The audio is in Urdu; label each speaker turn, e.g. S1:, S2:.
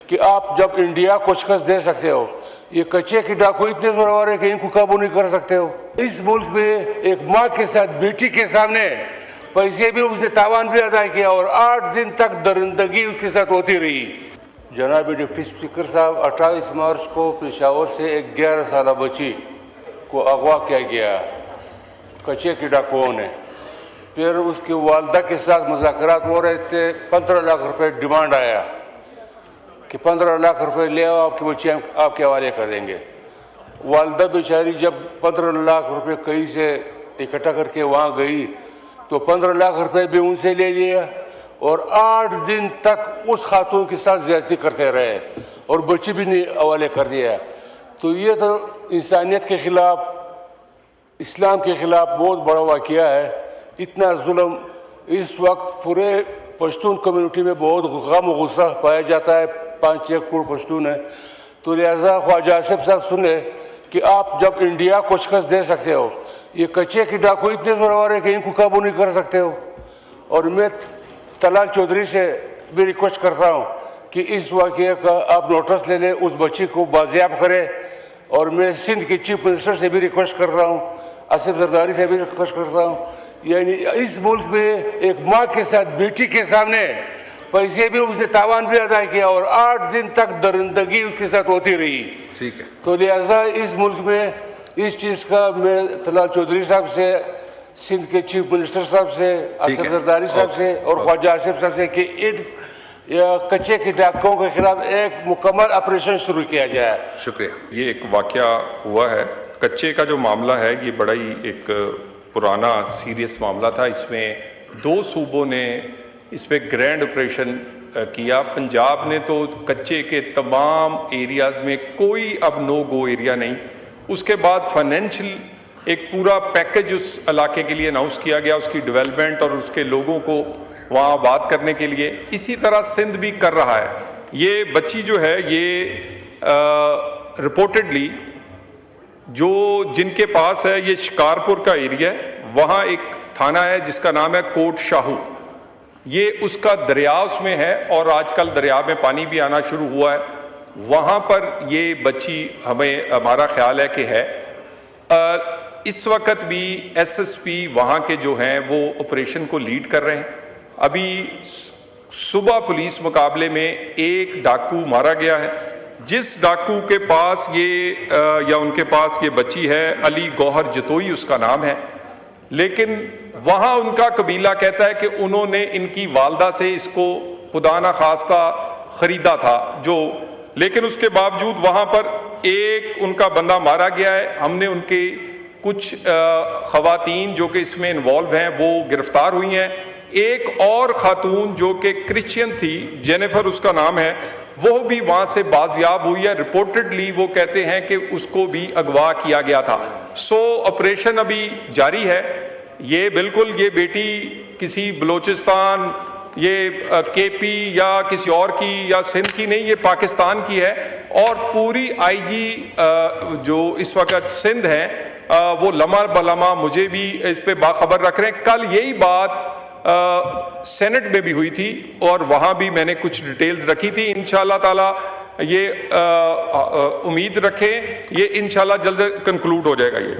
S1: کہ آپ جب انڈیا کو شکست دے سکتے ہو، یہ کچے کے ڈاکو اتنے زورور ہیں کہ ان کو قابو نہیں کر سکتے ہو۔ اس ملک میں ایک ماں کے ساتھ بیٹی کے سامنے پیسے بھی اس نے تاوان بھی ادا کیا اور 8 دن تک درندگی اس کے ساتھ ہوتی رہی۔ جناب ڈپٹی اسپیکر صاحب، 28 مارچ کو پشاور سے ایک 11 سالہ بچی کو اغوا کیا گیا کچے کے ڈاکوؤں نے۔ پھر اس کی والدہ کے ساتھ مذاکرات ہو رہے تھے، 15 لاکھ روپے ڈیمانڈ آیا کہ 15 لاکھ روپے لے آؤ، آپ کی بچی آپ کے حوالے کر دیں گے۔ والدہ بیچاری جب 15 لاکھ روپے کہیں سے اکٹھا کر کے وہاں گئی تو 15 لاکھ روپے بھی ان سے لے لیا اور 8 دن تک اس خاتون کے ساتھ زیادتی کرتے رہے اور بچی بھی نہیں حوالے کر دیا۔ تو یہ تو انسانیت کے خلاف، اسلام کے خلاف بہت بڑا واقعہ ہے۔ اتنا ظلم اس وقت پورے پشتون کمیونٹی میں بہت غم و غصہ پایا جاتا ہے، 5-6 کروڑ پشتون ہیں۔ تو لہٰذا خواجہ آصف صاحب سنے کہ آپ جب انڈیا کو شکست دے سکتے ہو، یہ کچے کے ڈاکو اتنے زورور ہیں کہ ان کو قابو نہیں کر سکتے ہو۔ اور میں طلال چودھری سے بھی ریکویسٹ کرتا ہوں کہ اس واقعے کا آپ نوٹس لے لیں، اس بچی کو بازیاب کریں۔ اور میں سندھ کے چیف منسٹر سے بھی ریکویسٹ کر رہا ہوں، آصف زرداری سے بھی ریکویسٹ کرتا ہوں، یعنی اس ملک میں ایک ماں کے ساتھ بیٹی کے سامنے پیسے بھی اس نے تاوان بھی ادا کیا اور 8 دن تک درندگی اس کے ساتھ ہوتی رہی۔
S2: ٹھیک ہے،
S1: تو لہٰذا اس ملک میں اس چیز کا میں طلال چودھری صاحب سے، سندھ کے چیف منسٹر صاحب سے، آصف زرداری صاحب سے اور خواجہ آصف صاحب سے کہ ان کچے کے ڈاکوؤں کے خلاف ایک مکمل آپریشن شروع کیا جائے۔
S2: شکریہ۔
S3: یہ ایک واقعہ ہوا ہے، کچے کا جو معاملہ ہے یہ بڑا ہی ایک پرانا سیریس معاملہ تھا۔ اس میں 2 صوبوں نے اس پہ گرینڈ آپریشن کیا۔ پنجاب نے تو کچے کے تمام ایریاز میں کوئی اب نو گو ایریا نہیں۔ اس کے بعد فائنینشیل ایک پورا پیکج اس علاقے کے لیے اناؤنس کیا گیا، اس کی ڈیولپمنٹ اور اس کے لوگوں کو وہاں آباد کرنے کے لیے۔ اسی طرح سندھ بھی کر رہا ہے۔ یہ بچی جو ہے یہ رپورٹڈلی جن کے پاس ہے، یہ شکارپور کا ایریا ہے، وہاں ایک تھانہ ہے جس کا نام ہے کوٹ شاہو، یہ اس کا دریا اس میں ہے اور آج کل دریا میں پانی بھی آنا شروع ہوا ہے۔ وہاں پر یہ بچی ہمارا خیال ہے کہ ہے۔ اس وقت بھی ایس ایس پی وہاں کے جو ہیں وہ آپریشن کو لیڈ کر رہے ہیں۔ ابھی صبح پولیس مقابلے میں ایک ڈاکو مارا گیا ہے، جس ڈاکو کے پاس یا ان کے پاس یہ بچی ہے، علی گوہر جتوئی اس کا نام ہے، لیکن وہاں ان کا قبیلہ کہتا ہے کہ انہوں نے ان کی والدہ سے اس کو خدا نہ خواستہ خریدا تھا، لیکن اس کے باوجود وہاں پر ایک ان کا بندہ مارا گیا ہے۔ ہم نے ان کے کچھ خواتین جو کہ اس میں انوالو ہیں وہ گرفتار ہوئی ہیں۔ ایک اور خاتون جو کہ کرسچین تھی، جینیفر اس کا نام ہے، وہ بھی وہاں سے بازیاب ہوئی ہے۔ رپورٹڈلی وہ کہتے ہیں کہ اس کو بھی اغوا کیا گیا تھا۔ آپریشن ابھی جاری ہے۔ یہ بالکل یہ بیٹی کسی بلوچستان، یہ کے پی یا کسی اور کی یا سندھ کی نہیں، یہ پاکستان کی ہے۔ اور پوری آئی جی جو اس وقت سندھ ہیں وہ لمحہ بلمحہ مجھے بھی اس پہ باخبر رکھ رہے ہیں۔ کل یہی بات سینٹ میں بھی ہوئی تھی اور وہاں بھی میں نے کچھ ڈیٹیلز رکھی تھی۔ انشاءاللہ تعالی یہ امید رکھیں، یہ انشاءاللہ جلد کنکلوڈ ہو جائے گا یہ۔